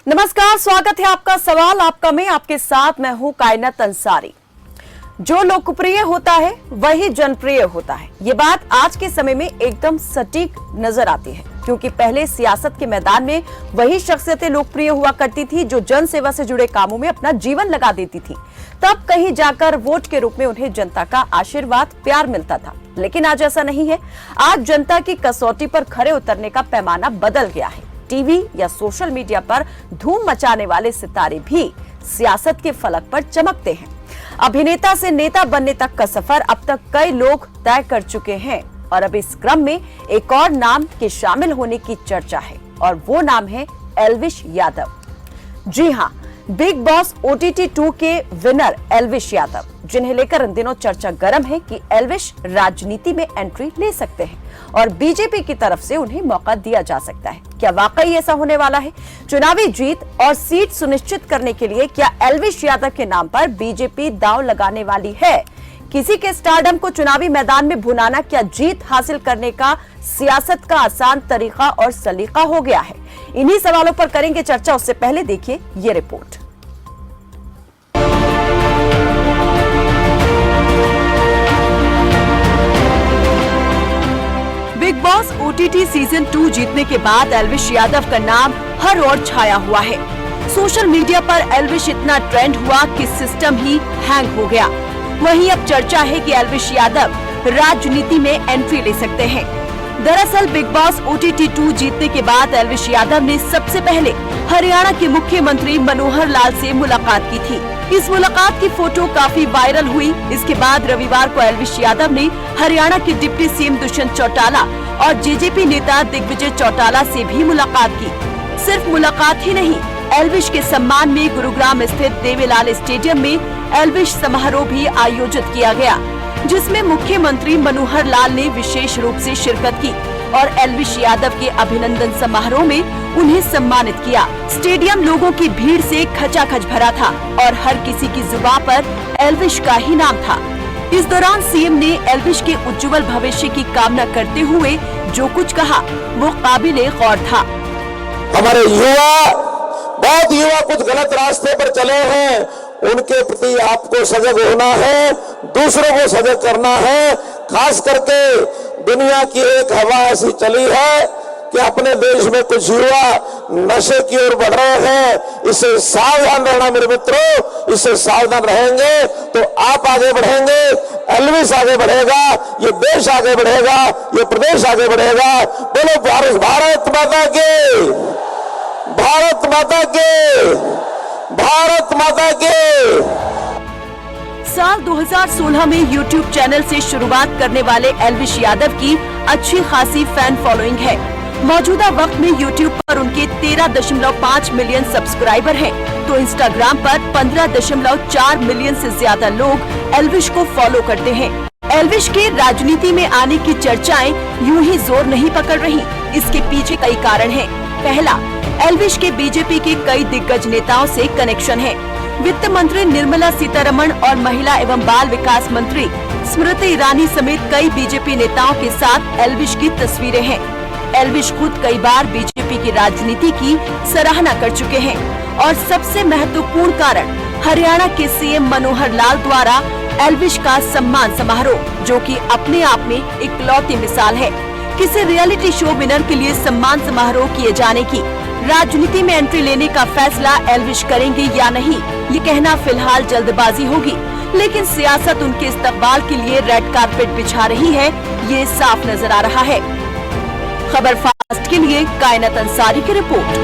नमस्कार, स्वागत है आपका सवाल आपका में। आपके साथ मैं हूं कायनात अंसारी। जो लोकप्रिय होता है वही जनप्रिय होता है। ये बात आज के समय में एकदम सटीक नजर आती है, क्योंकि पहले सियासत के मैदान में वही शख्सियतें लोकप्रिय हुआ करती थी जो जन सेवा से जुड़े कामों में अपना जीवन लगा देती थी। तब कहीं जाकर वोट के रूप में उन्हें जनता का आशीर्वाद, प्यार मिलता था। लेकिन आज ऐसा नहीं है। आज जनता की कसौटी पर खरे उतरने का पैमाना बदल गया है। टीवी या सोशल मीडिया पर धूम मचाने वाले सितारे भी सियासत के फलक पर चमकते हैं। अभिनेता से नेता बनने तक का सफर अब तक कई लोग तय कर चुके हैं और अब इस क्रम में एक और नाम के शामिल होने की चर्चा है और वो नाम है एल्विश यादव। जी हां, बिग बॉस OTT 2 के विनर एल्विश यादव, जिन्हें लेकर इन दिनों चर्चा गर्म है कि एल्विश राजनीति में एंट्री ले सकते हैं और बीजेपी की तरफ से उन्हें मौका दिया जा सकता है। क्या वाकई ऐसा होने वाला है? चुनावी जीत और सीट सुनिश्चित करने के लिए क्या एल्विश यादव के नाम पर बीजेपी दांव लगाने वाली है? किसी के स्टारडम को चुनावी मैदान में भुनाना क्या जीत हासिल करने का सियासत का आसान तरीका और सलीका हो गया है? इन्हीं सवालों पर करेंगे चर्चा। उससे पहले देखिए ये report. Big boss OTT season 2 जीतने के बाद एल्विश यादव का नाम हर ओर छाया हुआ है। सोशल मीडिया पर एल्विश इतना ट्रेंड हुआ कि सिस्टम ही हैंग हो गया। वहीं अब चर्चा है कि एल्विश यादव राजनीति में एंट्री ले सकते हैं। दरअसल बिग बॉस OTT 2 जीतने के बाद एल्विश यादव ने सबसे पहले हरियाणा के मुख्यमंत्री मनोहर लाल से मुलाकात की थी। इस मुलाकात की फोटो काफी वायरल हुई। इसके बाद रविवार को एल्विश यादव ने हरियाणा के डिप्टी CM दुष्यंत चौटाला और JJP नेता दिग्विजय चौटाला से भी मुलाकात की। सिर्फ मुलाकात ही नहीं, एल्विश के सम्मान में गुरुग्राम स्थित देवीलाल स्टेडियम में एल्विश समारोह भी आयोजित किया गया, जिसमें मुख्यमंत्री मनोहर लाल ने विशेष रूप से शिरकत की और एल्विश यादव के अभिनंदन समारोह में उन्हें सम्मानित किया। स्टेडियम लोगों की भीड़ से खचाखच भरा था और हर किसी की जुबान पर एल्विश का ही नाम था। इस दौरान CM ने एल्विश के उज्जवल भविष्य की कामना करते हुए जो कुछ कहा वो काबिले गौर था। हमारे बहुत युवा कुछ गलत रास्ते पर चले हैं, उनके प्रति आपको सजग होना है, दूसरों को सजग करना है। खास करके दुनिया की एक हवा ऐसी चली है कि अपने देश में कुछ युवा नशे की ओर बढ़ रहे हैं। इससे सावधान रहना मेरे मित्रों, इससे सावधान रहेंगे तो आप आगे बढ़ेंगे, एल्विश आगे बढ़ेगा, ये देश आगे बढ़ेगा, ये प्रदेश आगे बढ़ेगा। बोलो भारत माता के, भारत माता के, भारत माता के। साल 2016 में YouTube चैनल से शुरुआत करने वाले एल्विश यादव की अच्छी खासी फैन फॉलोइंग है। मौजूदा वक्त में YouTube पर उनके 13.5 मिलियन सब्सक्राइबर हैं, तो Instagram पर 15.4 मिलियन से ज्यादा लोग एल्विश को फॉलो करते हैं। एल्विश के राजनीति में आने की चर्चाएं यूं ही जोर नहीं पकड़ रही। इसके पीछे कई कारण हैं। पहला, एल्विश के बीजेपी के कई दिग्गज नेताओं से कनेक्शन है। वित्त मंत्री निर्मला सीतारमण और महिला एवं बाल विकास मंत्री स्मृति ईरानी समेत कई बीजेपी नेताओं के साथ एल्विश की तस्वीरें हैं। एल्विश खुद कई बार बीजेपी की राजनीति की सराहना कर चुके हैं और सबसे महत्वपूर्ण कारण हरियाणा के CM मनोहर लाल द्वारा एल्विश का सम्मान समारोह, जो कि अपने आप में इकलौती मिसाल है किसी रियलिटी शो विनर के लिए सम्मान समारोह किए जाने की। राजनीति में एंट्री लेने का फैसला एल्विश करेंगे या नहीं, ये कहना फिलहाल जल्दबाजी होगी, लेकिन सियासत उनके इस्तकबाल के लिए रेड कारपेट बिछा रही है, ये साफ नजर आ रहा है। खबर फास्ट के लिए कायनात अंसारी की रिपोर्ट।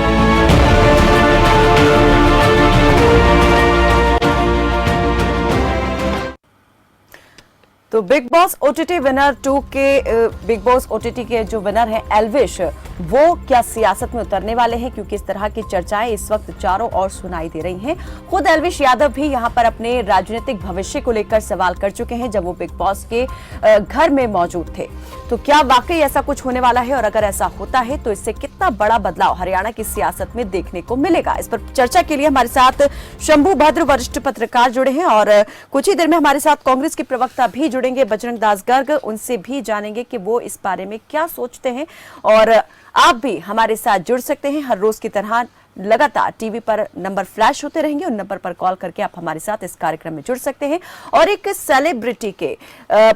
तो बिग बॉस OTT विनर 2 के बिग बॉस OTT के जो विनर हैं एल्विश, वो क्या सियासत में उतरने वाले हैं? क्योंकि इस तरह की चर्चाएं इस वक्त चारों ओर सुनाई दे रही हैं। खुद एल्विश यादव भी यहां पर अपने राजनीतिक भविष्य को लेकर सवाल कर चुके हैं जब वो बिग बॉस के घर में मौजूद थे। तो क्या वाकई ऐसा कुछ होने वाला है और अगर ऐसा होता है तो इससे कितना बड़ा बदलाव हरियाणा की सियासत में देखने को मिलेगा? इस पर चर्चा के लिए हमारे साथ शंभू भद्र वरिष्ठ पत्रकार जुड़े हैं और कुछ ही देर में हमारे साथ कांग्रेस के प्रवक्ता भी जुड़ेंगे बजरंग दास गर्ग। उनसे भी जानेंगे कि वो इस बारे में क्या सोचते हैं और आप भी हमारे साथ जुड़ सकते हैं हर रोज की तरह लगातार टीवी पर नंबर फ्लैश होते रहेंगे, उन नंबर पर कॉल करके आप हमारे साथ इस कार्यक्रम में जुड़ सकते हैं। और एक सेलिब्रिटी के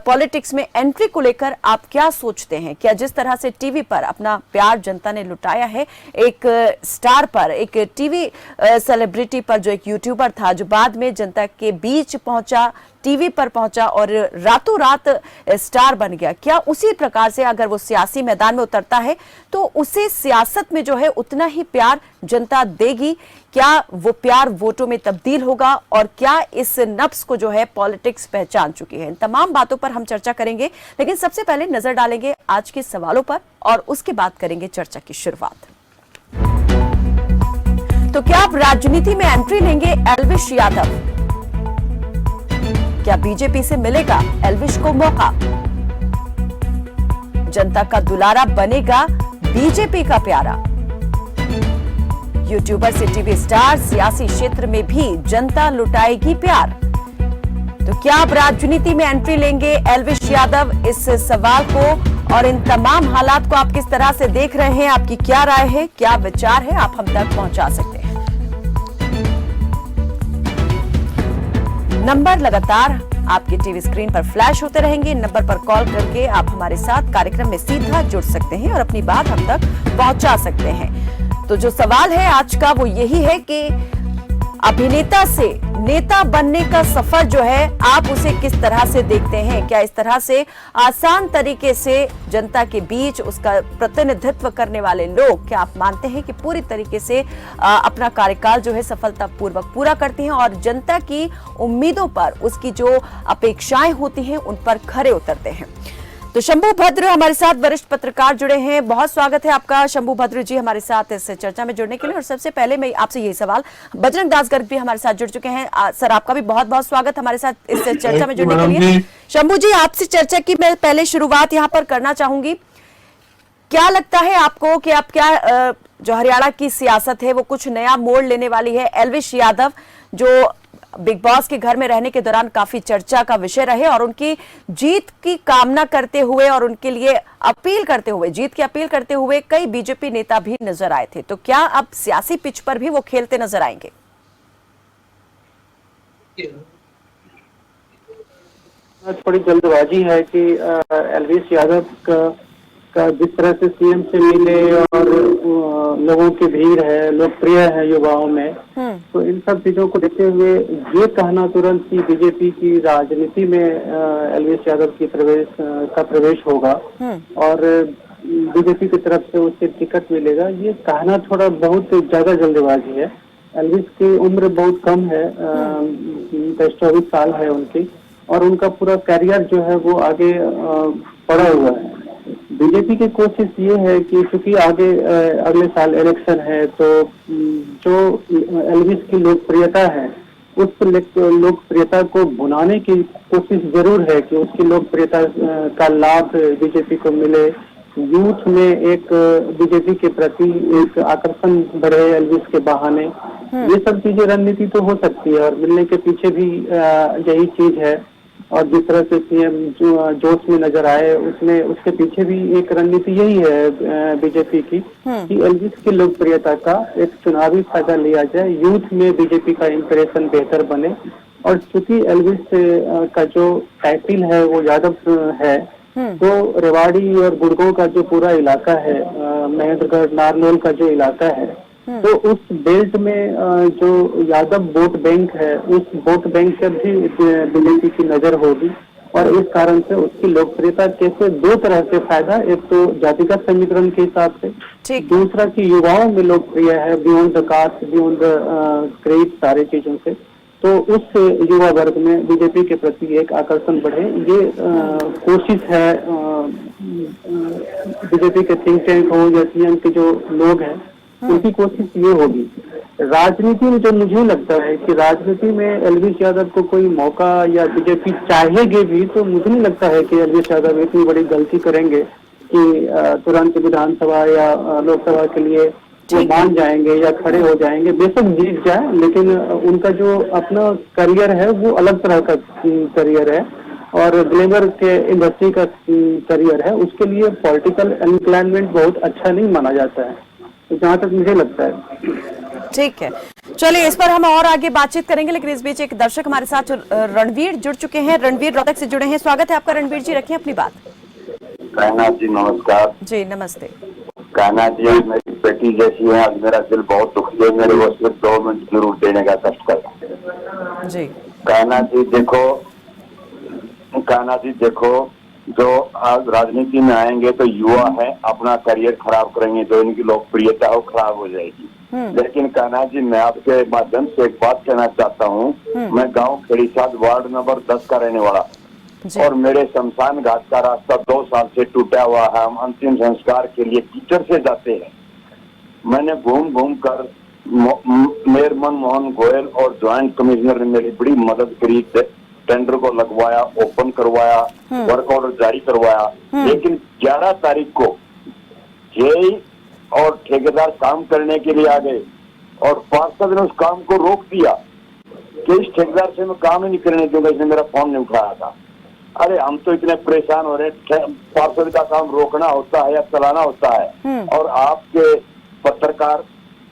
पॉलिटिक्स में एंट्री को लेकर आप क्या सोचते हैं? क्या जिस तरह से टीवी पर अपना प्यार जनता ने लुटाया है, एक स्टार पर, एक टीवी सेलिब्रिटी पर, जो एक यूट्यूबर था जो बाद में जनता के बीच पहुंचा, टीवी पर पहुंचा और रातों रात स्टार बन गया, क्या उसी प्रकार से अगर वो सियासी मैदान में उतरता है तो उसे सियासत में जो है उतना ही प्यार जनता देगी? क्या वो प्यार वोटों में तब्दील होगा? और क्या इस नफ्स को जो है पॉलिटिक्स पहचान चुकी है? इन तमाम बातों पर हम चर्चा करेंगे, लेकिन सबसे पहले नजर डालेंगे आज के सवालों पर और उसके बाद करेंगे चर्चा की शुरुआत। तो क्या आप राजनीति में एंट्री लेंगे एल्विश यादव? क्या बीजेपी से मिलेगा एल्विश को मौका? जनता का दुलारा बनेगा बीजेपी का प्यारा? यूट्यूबर से टीवी स्टार, सियासी क्षेत्र में भी जनता लुटाएगी प्यार। तो क्या आप राजनीति में एंट्री लेंगे एल्विश यादव? इस सवाल को और इन तमाम हालात को आप किस तरह से देख रहे हैं? आपकी क्या राय है, क्या विचार है, आप हम तक पहुंचा सकते हैं। नंबर लगातार आपके टीवी स्क्रीन पर फ्लैश होते रहेंगे। नंबर पर कॉल करके आप हमारे साथ कार्यक्रम में सीधा जुड़ सकते हैं और अपनी बात हम तक पहुंचा सकते हैं। तो जो सवाल है आज का वो यही है कि अभिनेता से नेता बनने का सफर जो है आप उसे किस तरह से देखते हैं? क्या इस तरह से आसान तरीके से जनता के बीच उसका प्रतिनिधित्व करने वाले लोग, क्या आप मानते हैं कि पूरी तरीके से अपना कार्यकाल जो है सफलतापूर्वक पूरा करते हैं और जनता की उम्मीदों पर, उसकी जो अपेक्षाएं होती हैं उन पर खरे उतरते हैं? तो शंभू भद्र हमारे साथ वरिष्ठ पत्रकार जुड़े हैं। बहुत स्वागत है आपका शंभू भद्र जी हमारे साथ इस चर्चा में जुड़ने के लिए। और सबसे पहले मैं आपसे यही सवाल, बजरंग दास गर्ग भी हमारे साथ जुड़ चुके हैं। सर आपका भी बहुत बहुत स्वागत हमारे साथ इस चर्चा में जुड़ने के लिए। शंभू जी, आपसे चर्चा की मैं पहले शुरुआत यहाँ पर करना चाहूंगी। क्या लगता है आपको कि आप क्या जो हरियाणा की सियासत है वो कुछ नया मोड़ लेने वाली है? एल्विश यादव जो बिग बॉस के घर में रहने के दौरान काफी चर्चा का विषय रहे और उनकी जीत की कामना करते हुए और उनके लिए अपील करते हुए, जीत की अपील करते हुए कई बीजेपी नेता भी नजर आए थे। तो क्या अब सियासी पिच पर भी वो खेलते नजर आएंगे? थोड़ी जल्दबाजी है कि एल्विश यादव का जिस तरह से सीएम से मिले और लोगों की भीड़ है, लोकप्रिय है युवाओं में, तो इन सब चीजों को देखते हुए ये कहना तुरंत कि बीजेपी की राजनीति में एल्विश यादव की प्रवेश होगा और बीजेपी की तरफ से उसे टिकट मिलेगा, ये कहना थोड़ा बहुत ज्यादा जल्दबाजी है। एल्विश की उम्र बहुत कम है, 24 साल है उनकी, और उनका पूरा करियर जो है वो आगे बढ़ा हुआ है। बीजेपी की कोशिश ये है कि चूंकि आगे अगले साल इलेक्शन है, तो जो एल्विश की लोकप्रियता है उस लोकप्रियता को भुनाने की कोशिश जरूर है कि उसकी लोकप्रियता का लाभ बीजेपी को मिले, यूथ में एक बीजेपी के प्रति एक आकर्षण बढ़े एल्विश के बहाने। ये सब चीजें रणनीति तो हो सकती है और मिलने के पीछे भी यही चीज है। और जिस तरह से सीएम जोश में नजर आए, उसमें उसके पीछे भी एक रणनीति यही है बीजेपी की कि एल्विश की लोकप्रियता का एक चुनावी फायदा लिया जाए, यूथ में बीजेपी का इंप्रेशन बेहतर बने। और चूंकि एल्विश का जो टाइटिल है वो यादव है, तो रेवाड़ी और गुड़गांव का जो पूरा इलाका है, महेंद्रगढ़ नारनौल का जो इलाका है, तो उस बेल्ट में जो यादव वोट बैंक है, उस वोट बैंक पर भी बीजेपी की नजर होगी। और इस कारण से उसकी लोकप्रियता कैसे दो तरह से फायदा, एक तो जातिगत समीकरण के हिसाब से, दूसरा कि युवाओं में लोकप्रिय है beyond the caste, beyond the craze, सारे चीजों से। तो उस युवा वर्ग में बीजेपी के प्रति एक आकर्षण बढ़े, ये कोशिश है बीजेपी के थिंक टैंक हो या सीएम के जो लोग हैं उनकी कोशिश ये होगी। राजनीति में जो मुझे लगता है कि राजनीति में एल्विश यादव को कोई मौका या बीजेपी चाहेगी भी, तो मुझे नहीं लगता है कि एल्विश यादव इतनी बड़ी गलती करेंगे कि तुरंत विधानसभा या लोकसभा के लिए वो मान जाएंगे या खड़े हो जाएंगे। बेशक जीत जाए, लेकिन उनका जो अपना करियर है वो अलग तरह का करियर है और ग्लैमर के इंडस्ट्री का करियर है, उसके लिए पॉलिटिकल इंक्लाइनमेंट बहुत अच्छा नहीं माना जाता है, तो जहाँ तक मुझे लगता है। ठीक है, चलिए इस पर हम और आगे बातचीत करेंगे, लेकिन इस बीच एक दर्शक हमारे साथ रणवीर जुड़ चुके हैं। रणवीर रोहतक से जुड़े हैं, स्वागत है आपका रणवीर जी, रखिए अपनी बात। कायनात जी नमस्कार। जी नमस्ते। कायनात जी मेरी बेटी जैसी है, आज मेरा दिल बहुत दुखी है, मेरे को सिर्फ 2 मिनट जरूर देने का कष्ट कर। जी कायनात जी देखो, जो आज राजनीति में आएंगे तो युवा है, अपना करियर खराब करेंगे, जो इनकी लोकप्रियता हो खराब हो जाएगी। लेकिन कायनात जी मैं आपके माध्यम से एक बात कहना चाहता हूँ, मैं गांव खेड़ीसाद वार्ड नंबर 10 का रहने वाला और मेरे शमशान घाट का रास्ता 2 साल से टूटा हुआ है। हम अंतिम संस्कार के लिए कीचड़ से जाते हैं। मैंने घूम कर मेयर मनमोहन गोयल और ज्वाइंट कमिश्नर ने मेरी बड़ी मदद करी, टेंडर को लगवाया, ओपन करवाया, वर्क ऑर्डर जारी करवाया, लेकिन 11 तारीख को जेई और ठेकेदार काम करने के लिए आ गए और पार्षद ने उस काम को रोक दिया कि इस ठेकेदार से मैं काम ही नहीं करने दूंगा, इसने मेरा फोन नहीं उठाया था। अरे हम तो इतने परेशान हो रहे हैं, पार्षद का काम रोकना होता है या चलाना होता है, और आपके पत्रकार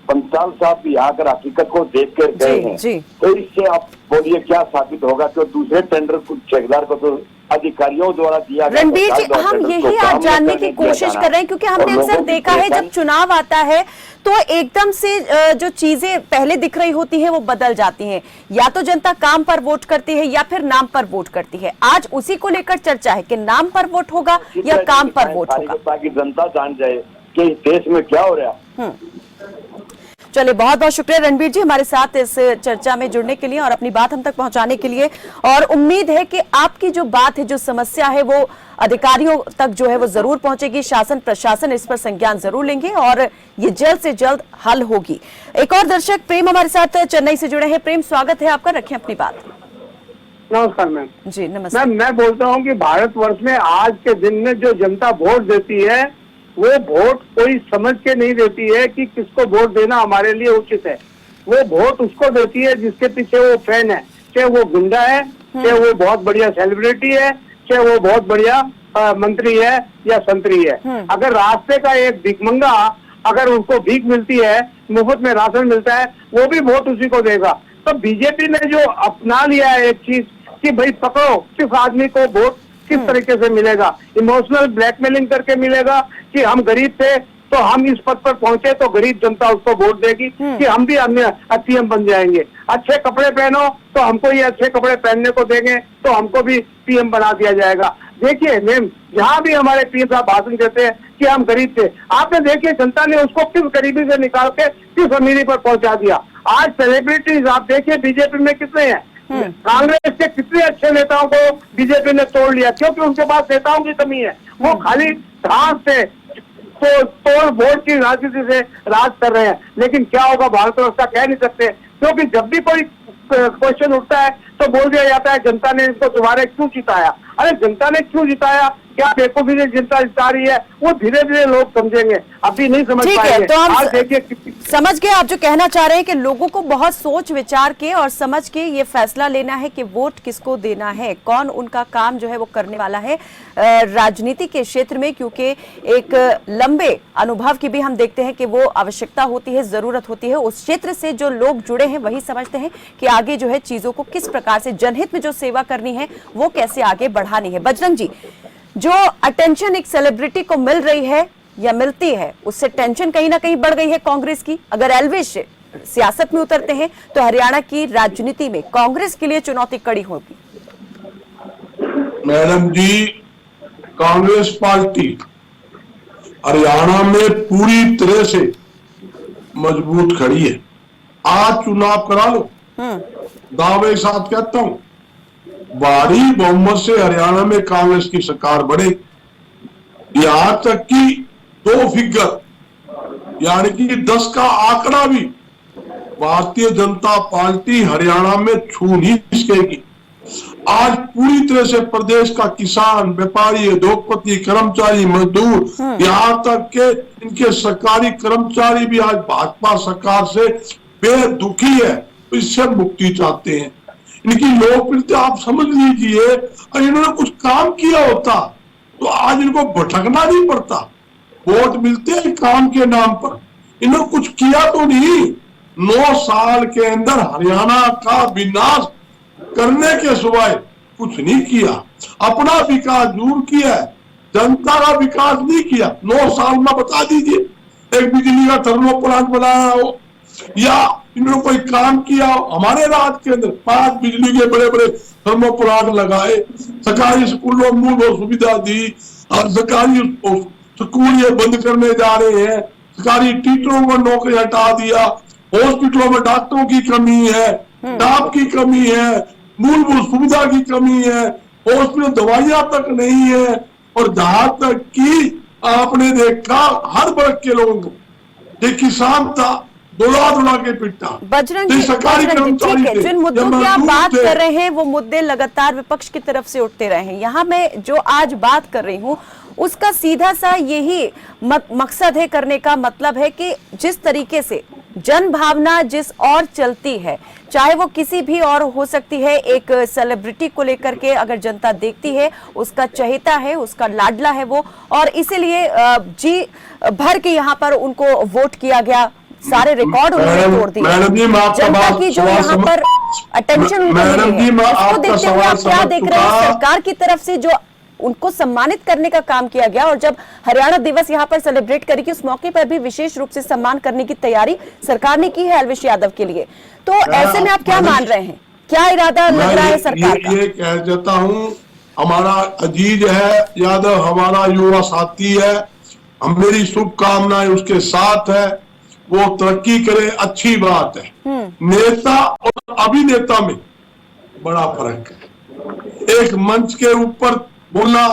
पंचाल साहब भी आकर हकीकत को देख कर गए हैं। तो इससे आप बोलिए क्या साबित होगा कि दूसरे टेंडर ठेकेदार को तो अधिकारियों द्वारा दिया गया। रणबीर जी, हम यही आज जानने की कोशिश कर रहे हैं, क्योंकि हमने अक्सर देखा है जब चुनाव आता है तो एकदम से जो चीजें पहले दिख रही होती हैं वो बदल जाती हैं, या तो जनता काम पर वोट करती है या फिर नाम पर वोट करती है। आज उसी को लेकर चर्चा है कि नाम पर वोट होगा या काम पर वोट होगा, ताकि जनता जान जाए कि इस देश में क्या हो रहा है। चलिए, बहुत बहुत शुक्रिया रणबीर जी हमारे साथ इस चर्चा में जुड़ने के लिए और अपनी बात हम तक पहुंचाने के लिए। और उम्मीद है कि आपकी जो बात है, जो समस्या है, वो अधिकारियों तक जो है वो जरूर पहुंचेगी। शासन प्रशासन इस पर संज्ञान जरूर लेंगे और ये जल्द से जल्द हल होगी। एक और दर्शक प्रेम हमारे साथ चेन्नई से जुड़े हैं। प्रेम, स्वागत है आपका, रखें अपनी बात। नमस्कार मैम। जी नमस्कार मैम, मैं बोलता हूँ कि भारतवर्ष में आज के दिन में जो जनता वोट देती है, वो वोट कोई समझ के नहीं देती है कि किसको वोट देना हमारे लिए उचित है। वो वोट उसको देती है जिसके पीछे वो फैन है, चाहे वो गुंडा है, चाहे वो बहुत बढ़िया सेलिब्रिटी है, चाहे वो बहुत बढ़िया मंत्री है या संतरी है। अगर रास्ते का एक भिखमंगा, अगर उसको भीख मिलती है, मुफ्त में राशन मिलता है, वो भी वोट उसी को देगा। तो बीजेपी ने जो अपना लिया है एक चीज कि भाई पकड़ो किस आदमी को वोट किस तरीके से मिलेगा, इमोशनल ब्लैकमेलिंग करके मिलेगा कि हम गरीब थे तो हम इस पद पर पहुंचे तो गरीब जनता उसको वोट देगी कि हम भी पीएम बन जाएंगे। अच्छे कपड़े पहनो तो हमको ये अच्छे कपड़े पहनने को देंगे तो हमको भी पीएम बना दिया जाएगा। देखिए मैम, जहाँ भी हमारे पीएम साहब भाषण देते हैं कि हम गरीब थे, आपने देखिए जनता ने उसको किस गरीबी से निकाल के किस अमीरी पर पहुंचा दिया। आज सेलिब्रिटीज आप देखिए बीजेपी में कितने हैं, कांग्रेस के कितने अच्छे नेताओं को बीजेपी ने तोड़ लिया, क्योंकि उनके पास नेताओं की कमी है। वो खाली घास से तोड़ वोट की राजनीति से राज कर रहे हैं। लेकिन क्या होगा भारतवर्ष का कह नहीं सकते, क्योंकि जब भी कोई क्वेश्चन उठता है तो बोल दिया जाता है जनता ने इसको दोबारा क्यों जिताया। अरे जनता ने क्यों जिताया, क्या बेवकूफी से जनता जिता रही है, वो धीरे धीरे लोग समझेंगे, अभी नहीं समझ पाएंगे। तो हम समझ गए आप जो कहना चाह रहे हैं कि लोगों को बहुत सोच विचार के और समझ के ये फैसला लेना है कि वोट किसको देना है, कौन उनका काम जो है वो करने वाला है राजनीति के क्षेत्र में, क्योंकि एक लंबे अनुभव की भी हम देखते हैं कि वो आवश्यकता होती है, जरूरत होती है। उस क्षेत्र से जो लोग जुड़े हैं वही समझते हैं कि आगे जो है चीजों को किस प्रकार से जनहित में जो सेवा करनी है वो कैसे आगे बढ़ानी है। बजरंग जी, जो अटेंशन एक सेलिब्रिटी को मिल रही है या मिलती है, उससे टेंशन कहीं ना कहीं बढ़ गई है कांग्रेस की। अगर एल्विश सियासत में उतरते हैं तो हरियाणा की राजनीति में कांग्रेस के लिए चुनौती कड़ी होगी। मैडम जी, कांग्रेस पार्टी हरियाणा में पूरी तरह से मजबूत खड़ी है। आज चुनाव करा लो, दावे के साथ कहता हूं भारी बहुमत से हरियाणा में कांग्रेस की सरकार बढ़ेगी। यहां तक कि 2 फिगर यानी कि 10 का आंकड़ा भी भारतीय जनता पार्टी हरियाणा में छू नहीं सकेगी। आज पूरी तरह से प्रदेश का किसान, व्यापारी, उद्योगपति, कर्मचारी, मजदूर, यहाँ तक के इनके सरकारी कर्मचारी भी आज भाजपा सरकार से बेहद दुखी है, इससे मुक्ति चाहते हैं। इनकी लोकप्रियता आप समझ लीजिए, अगर इन्होंने कुछ काम किया होता तो आज इनको भटकना नहीं पड़ता। वोट मिलते हैं काम के नाम पर, इन्होंने कुछ किया तो नहीं। 9 साल के अंदर हरियाणा का विनाश करने के सिवाय कुछ नहीं किया। अपना विकास जरूर किया है, जनता का विकास नहीं किया। 9 साल में बता दीजिए एक बिजली का थर्मो प्लांट बनाया हो या इन्होंने कोई काम किया हो। हमारे राज्य के अंदर 5 बिजली के बड़े बड़े थर्मो प्लांट लगाए, सरकारी स्कूलों में मूलभूत सुविधा दी, और सरकारी स्कूल ये बंद करने जा रहे हैं, सरकारी टीचरों को नौकरी हटा दिया, हॉस्पिटलों में डॉक्टरों की कमी है, स्टाफ की कमी है, मूलभूत सुविधा की कमी है, हॉस्पिटल दवाइयां तक नहीं है। और जहां तक कि आपने देखा हर वर्ग के लोगों को, एक किसान था दौड़ा के पिटा, बजरंग जी, ठीक है, जिन मुद्दों की आप बात कर रहे हैं वो मुद्दे लगातार विपक्ष की तरफ से उठते रहे हैं। यहाँ मैं जो आज बात कर रही हूँ उसका सीधा सा यही मकसद है, करने का मतलब है कि जिस तरीके से जन भावना जिस और चलती है, चाहे वो किसी भी और हो सकती है, एक सेलिब्रिटी को लेकर के अगर जनता देखती है, उसका चहेता है, उसका लाडला है वो, और इसीलिए जी भर के यहाँ पर उनको वोट किया गया, सारे रिकॉर्ड उन्होंने तोड़ दिए। जनता की जो यहाँ पर अटेंशन उनको मिली है, उसको देखते हुए आप क्या देख रहे हैं? सरकार की तरफ से जो उनको सम्मानित करने का काम किया गया, और जब हरियाणा दिवस यहाँ पर सेलिब्रेट करेगी उस मौके पर भी विशेष रूप से सम्मान करने की तैयारी सरकार ने की है एल्विश यादव के लिए, तो ऐसे में आप क्या मान रहे हैं, क्या इरादा लग रहा है सरकार का? ये कह देता हूँ, हमारा अजीज है यादव, हमारा युवा साथी है, मेरी शुभकामनाएं उसके साथ है, वो तरक्की करे, अच्छी बात है। नेता और अभिनेता में बड़ा फर्क है। एक मंच के ऊपर बोलना,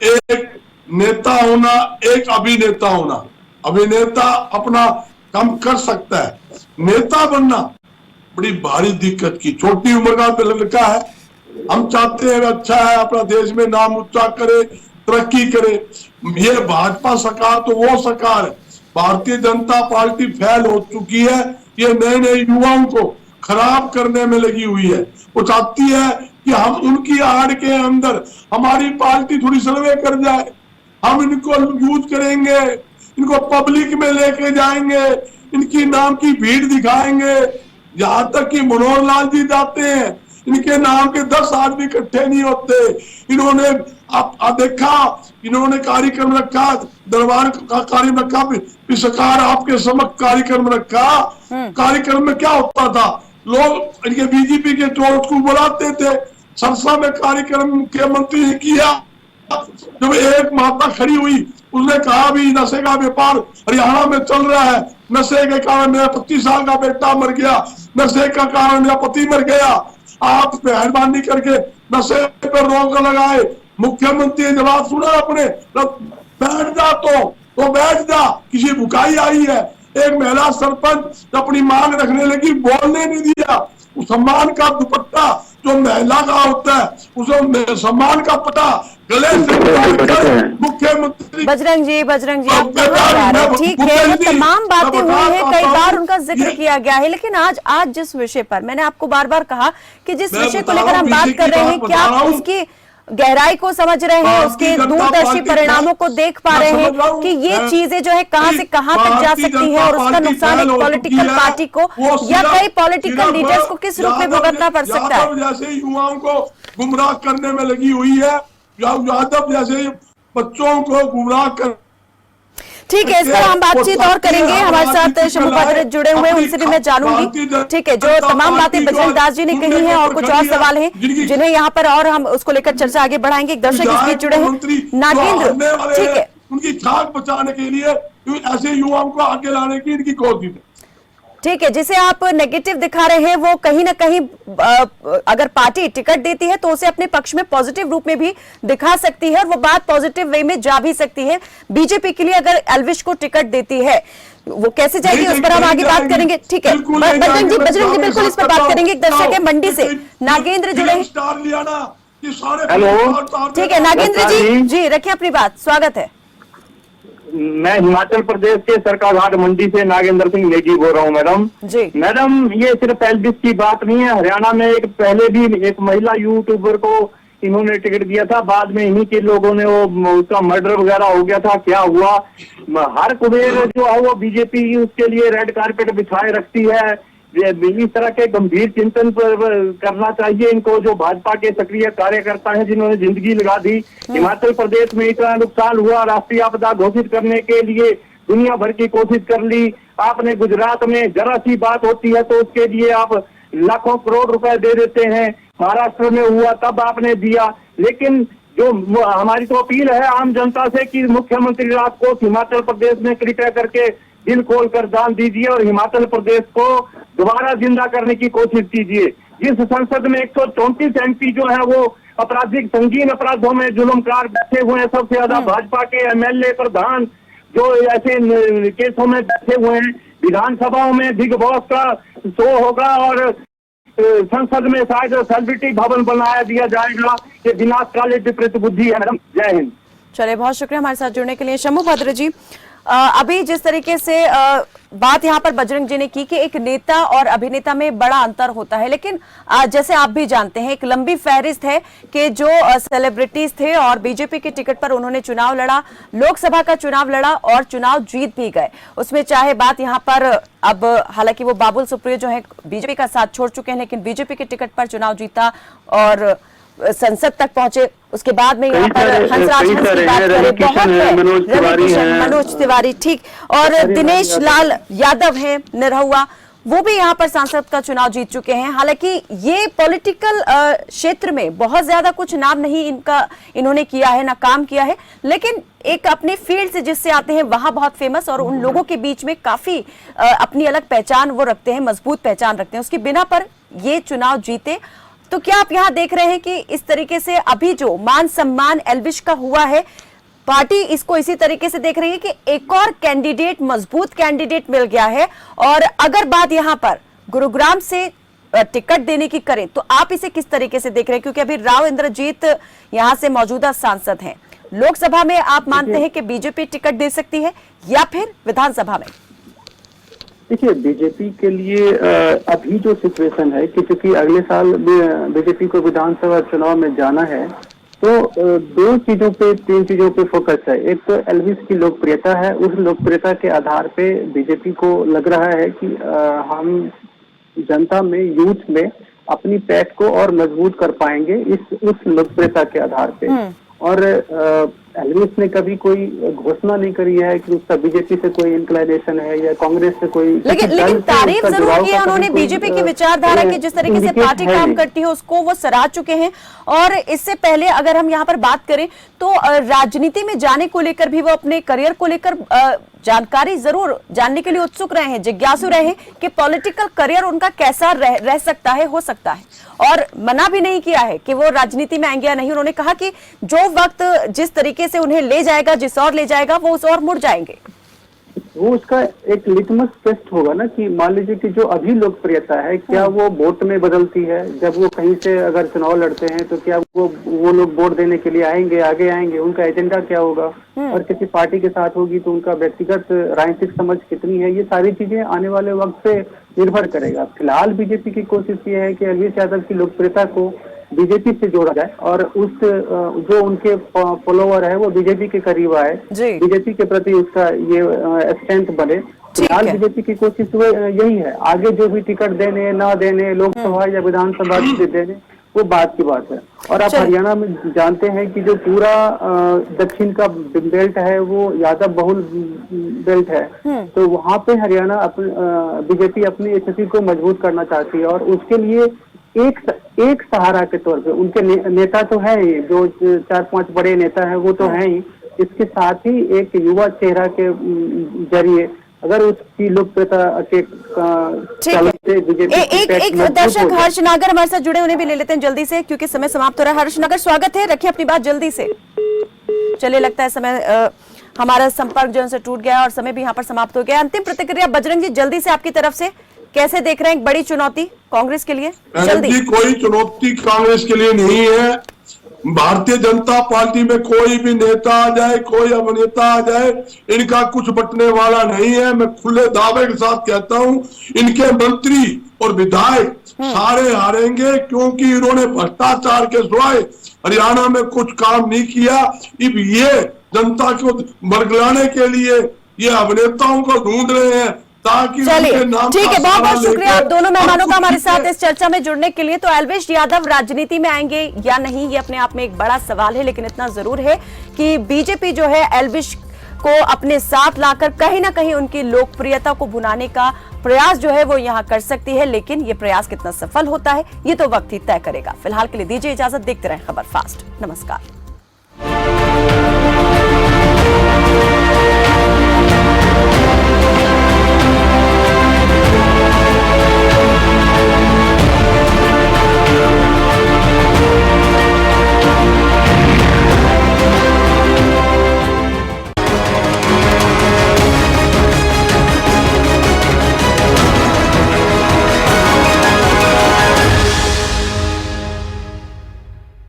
एक नेता होना, एक अभिनेता होना। अभिनेता अपना काम कर सकता है, नेता बनना बड़ी भारी दिक्कत की। छोटी उम्र का लड़का है, हम चाहते हैं अच्छा है, अपना देश में नाम ऊंचा करे, तरक्की करे। ये भाजपा सरकार तो वो सरकार है, भारतीय जनता पार्टी फेल हो चुकी है, ये नए नए युवाओं को खराब करने में लगी हुई है। वो चाहती है कि हम उनकी आड़ के अंदर हमारी पार्टी थोड़ी सर्वे कर जाए, हम इनको यूज करेंगे, इनको पब्लिक में लेके जाएंगे, इनकी नाम की भीड़ दिखाएंगे। यहाँ तक कि मनोहर लाल जी जाते हैं, इनके नाम के 10 आदमी इकट्ठे नहीं होते। इन्होंने आप देखा, इन्होंने कार्यक्रम रखा, दरबार का कार्यक्रम रखा, सरकार आपके समक्ष कार्यक्रम रखा। कार्यक्रम में क्या होता था, लोग इनके बीजेपी के चोट को बुलाते थे। सरसा में कार्यक्रम मुख्यमंत्री ने किया, जब एक माता खड़ी हुई, उसने कहा भी नशे का व्यापार हरियाणा में चल रहा है, नशे के कारण मेरा 25 साल का बेटा मर गया, नशे का कारण मेरा पति मर गया, आप मेहरबानी करके नशे पर रोक लगाए। मुख्यमंत्री ने जवाब सुना अपने, बैठ जा तो बैठ जा, किसी भुकाई आई है। एक महिला सरपंच अपनी मांग रखने लगी, बोलने नहीं दिया। उस सम्मान का दुपट्टा जो महिला का होता है, उस सम्मान का पट्टा गले से मुख्यमंत्री। बजरंग जी ठीक है, वो तमाम बातें हुई है, कई बार उनका जिक्र किया गया है, लेकिन आज जिस विषय पर मैंने आपको बार बार कहा कि जिस विषय को लेकर हम बात कर रहे हैं, क्या आप उसकी गहराई को समझ रहे हैं, उसके दूरदर्शी परिणामों को देख पा रहे हैं कि ये चीजें जो है कहां से कहां तक जा सकती है, और उसका नुकसान एक पॉलिटिकल पार्टी को या कई पॉलिटिकल लीडर्स को किस रूप में भुगतना पड़ सकता है? जैसे युवाओं को गुमराह करने में लगी हुई है, यादव जैसे बच्चों को गुमराह कर। ठीक है, इस पर हम बातचीत और करेंगे। हमारे साथ शंभू पात्रे जुड़े हुए हैं, उनसे भी मैं जानूंगी। ठीक है, जो तमाम बातें बजरंग दास जी ने कही हैं, और कुछ और सवाल हैं जिन्हें यहाँ पर और हम उसको लेकर चर्चा आगे बढ़ाएंगे। एक दर्शक इस बीच जुड़े हैं, नागेंद्र। ठीक है, उनकी खाक बचाने के लिए ऐसे युवाओं को आगे लाने की इनकी कोशिश है। ठीक है, जिसे आप नेगेटिव दिखा रहे हैं, वो कहीं ना कहीं अगर पार्टी टिकट देती है तो उसे अपने पक्ष में पॉजिटिव रूप में भी दिखा सकती है, और वो बात पॉजिटिव वे में जा भी सकती है। बीजेपी के लिए अगर एल्विश को टिकट देती है, वो कैसे जाएगी उस पर हम आगे बात करेंगे। ठीक है, बजरंग जी बिल्कुल इस पर बात करेंगे। एक दर्शक है मंडी से, नागेंद्र जुड़े हैं। हेलो, ठीक है नागेंद्र जी रखिए अपनी बात, स्वागत है। मैं हिमाचल प्रदेश के सरकाघाट मंडी से नागेंद्र सिंह नेगी बोल रहा हूँ मैडम जी। मैडम, ये सिर्फ एल्विश की बात नहीं है, हरियाणा में एक पहले भी एक महिला यूट्यूबर को इन्होंने टिकट दिया था, बाद में इन्हीं के लोगों ने वो उसका मर्डर वगैरह हो गया था, क्या हुआ। हर कुबेर जो है वो बीजेपी उसके लिए रेड कारपेट बिछाए रखती है। इस तरह के गंभीर चिंतन पर करना चाहिए इनको, जो भाजपा के सक्रिय कार्यकर्ता हैं जिन्होंने जिंदगी लगा दी। हिमाचल प्रदेश में इतना नुकसान हुआ, राष्ट्रीय आपदा घोषित करने के लिए दुनिया भर की कोशिश कर ली आपने। गुजरात में जरा सी बात होती है तो उसके लिए आप लाखों करोड़ रुपए दे देते हैं। महाराष्ट्र में हुआ तब आपने दिया। लेकिन जो हमारी तो अपील है आम जनता से कि मुख्यमंत्री राहत कोष हिमाचल प्रदेश में कृपया करके दिल खोलकर दान दीजिए और हिमाचल प्रदेश को दोबारा जिंदा करने की कोशिश कीजिए। जिस संसद में 134 MP जो है वो आपराधिक संगीन अपराधों में जुल्मकार बैठे हुए हैं, सबसे ज्यादा भाजपा के MLA प्रधान जो ऐसे केसों में बैठे हुए हैं। विधानसभाओं में बिग बॉस का शो होगा और संसद में शायद सेलिब्रिटी भवन बनाया दिया जाएगा। ये विनाशकाली विपरीत बुद्धि है मैडम। जय हिंद। चलिए, बहुत शुक्रिया हमारे साथ जुड़ने के लिए। शंभू भद्र जी, अभी जिस तरीके से बात यहाँ पर बजरंग जी ने की कि एक नेता और अभिनेता में बड़ा अंतर होता है, लेकिन जैसे आप भी जानते हैं एक लंबी फहरिस्त है कि जो सेलिब्रिटीज थे और बीजेपी के टिकट पर उन्होंने चुनाव लड़ा, लोकसभा का चुनाव लड़ा और चुनाव जीत भी गए। उसमें चाहे बात यहाँ पर अब हालांकि वो बाबुल सुप्रियो जो है बीजेपी का साथ छोड़ चुके हैं, लेकिन बीजेपी के टिकट पर चुनाव जीता और संसद तक पहुंचे। उसके बाद में यहाँ पर हंसराज हंस की बात करें, बहुत है, मनोज तिवारी, ठीक, और दिनेश लाल यादव है निरहुआ, वो भी यहाँ पर सांसद का चुनाव जीत चुके हैं। हालांकि ये पॉलिटिकल क्षेत्र में बहुत ज्यादा कुछ नाम नहीं इन्होंने किया है, ना काम किया है, लेकिन एक अपने फील्ड से जिससे आते हैं वहां बहुत फेमस और उन लोगों के बीच में काफी अपनी अलग पहचान वो रखते हैं, मजबूत पहचान रखते हैं। उसकी बिना पर ये चुनाव जीते। तो क्या आप यहाँ देख रहे हैं कि इस तरीके से अभी जो मान सम्मान एल्विश का हुआ है, पार्टी इसको इसी तरीके से देख रही है कि एक और कैंडिडेट, मजबूत कैंडिडेट मिल गया है। और अगर बात यहाँ पर गुरुग्राम से टिकट देने की करें तो आप इसे किस तरीके से देख रहे हैं, क्योंकि अभी राव इंद्रजीत यहाँ से मौजूदा सांसद हैं। लोकसभा में आप मानते हैं कि बीजेपी टिकट दे सकती है या फिर विधानसभा में? देखिए, बीजेपी के लिए अभी जो सिचुएशन है कि चूंकि अगले साल बीजेपी को विधानसभा चुनाव में जाना है, तो तीन चीजों पे फोकस है। एक तो एल्विस की लोकप्रियता है, उस लोकप्रियता के आधार पे बीजेपी को लग रहा है कि हम जनता में, यूथ में अपनी पैठ को और मजबूत कर पाएंगे उस लोकप्रियता के आधार पे। और एल्विस ने कभी कोई घोषणा नहीं करी है कि उसका बीजेपी से कोई इंक्लाइनेशन है या कांग्रेस से कोई, लेकिन तारीफ जरूर की है उन्होंने बीजेपी की विचारधारा की, जिस तरीके से पार्टी काम करती है उसको वो सराह चुके हैं। और इससे पहले अगर हम यहाँ पर बात करें तो राजनीति में जाने को लेकर भी वो अपने करियर को लेकर जानकारी जरूर जानने के लिए उत्सुक रहे हैं, जिज्ञासु रहे हैं कि पॉलिटिकल करियर उनका कैसा रह सकता है, हो सकता है, और मना भी नहीं किया है कि वो राजनीति में आएंगे या नहीं। उन्होंने कहा कि जो वक्त जिस तरीके से उन्हें ले जाएगा, जिस और ले जाएगा, वो उस और मुड़ जाएंगे। वो उसका एक लिटमस टेस्ट होगा ना कि मान लीजिए कि जो अभी लोकप्रियता है क्या वो वोट में बदलती है। जब वो कहीं से अगर चुनाव लड़ते हैं तो क्या वो लोग वोट देने के लिए आएंगे, आगे आएंगे, उनका एजेंडा क्या होगा, और किसी पार्टी के साथ होगी तो उनका व्यक्तिगत राजनीतिक समझ कितनी है, ये सारी चीजें आने वाले वक्त पे निर्भर करेगा। फिलहाल बीजेपी की कोशिश ये है कि अखिलेश यादव की लोकप्रियता को बीजेपी से जोड़ा जाए और जो उनके फॉलोवर है वो बीजेपी के करीब आए, बीजेपी के प्रति उसका ये स्ट्रेंथ बने। फिलहाल बीजेपी की कोशिश यही है। आगे जो भी टिकट देने ना देने, लोकसभा या विधानसभा देने, वो बात की बात है। और आप हरियाणा में जानते हैं कि जो पूरा दक्षिण का बेल्ट है वो यादव बहुल बेल्ट है, तो वहाँ पे हरियाणा बीजेपी अपनी स्थिति को मजबूत करना चाहती है। और उसके लिए एक सहारा के तौर पे उनके नेता तो है ही, जो 4-5 बड़े नेता हैं वो तो हैं ही, इसके साथ ही एक युवा चेहरा के जरिए अगर उसकी लोकप्रियता के चलते बीजेपी एक दर्शक हर्ष नागर हमारे साथ जुड़े, उन्हें भी ले लेते हैं जल्दी से क्योंकि समय समाप्त हो रहा है। हर्ष नागर, स्वागत है, रखिए अपनी बात जल्दी से। चलिए, लगता है समय हमारा संपर्क जो उनसे टूट गया और समय भी यहाँ पर समाप्त हो गया। अंतिम प्रतिक्रिया बजरंग जी जल्दी से आपकी तरफ से, कैसे देख रहे हैं एक बड़ी चुनौती कांग्रेस के लिए? जल्दी। कोई चुनौती कांग्रेस के लिए नहीं है। भारतीय जनता पार्टी में कोई भी नेता आ जाए, कोई अभिनेता आ जाए, इनका कुछ बटने वाला नहीं है। मैं खुले दावे के साथ कहता हूं, इनके मंत्री और विधायक सारे हारेंगे, क्योंकि इन्होंने भ्रष्टाचार के सिवाय हरियाणा में कुछ काम नहीं किया। अब ये जनता को बरगलाने के लिए ये अभिनेताओं को ढूंढ रहे हैं ताकि चलिए उनके नाम ठीक का है, बहुत सहारा बहुत शुक्रिया आप लेकर दोनों मेहमानों हम का हमारे कुछ साथ इस चर्चा में जुड़ने के लिए। तो एल्विश यादव राजनीति में आएंगे या नहीं, ये अपने आप में एक बड़ा सवाल है, लेकिन इतना जरूर है कि बीजेपी जो है एल्विश को अपने साथ लाकर कहीं ना कहीं उनकी लोकप्रियता को भुनाने का प्रयास जो है वो यहां कर सकती है, लेकिन ये प्रयास कितना सफल होता है ये तो वक्त ही तय करेगा। फिलहाल के लिए दीजिए इजाजत, देखते रहें खबर फास्ट। नमस्कार।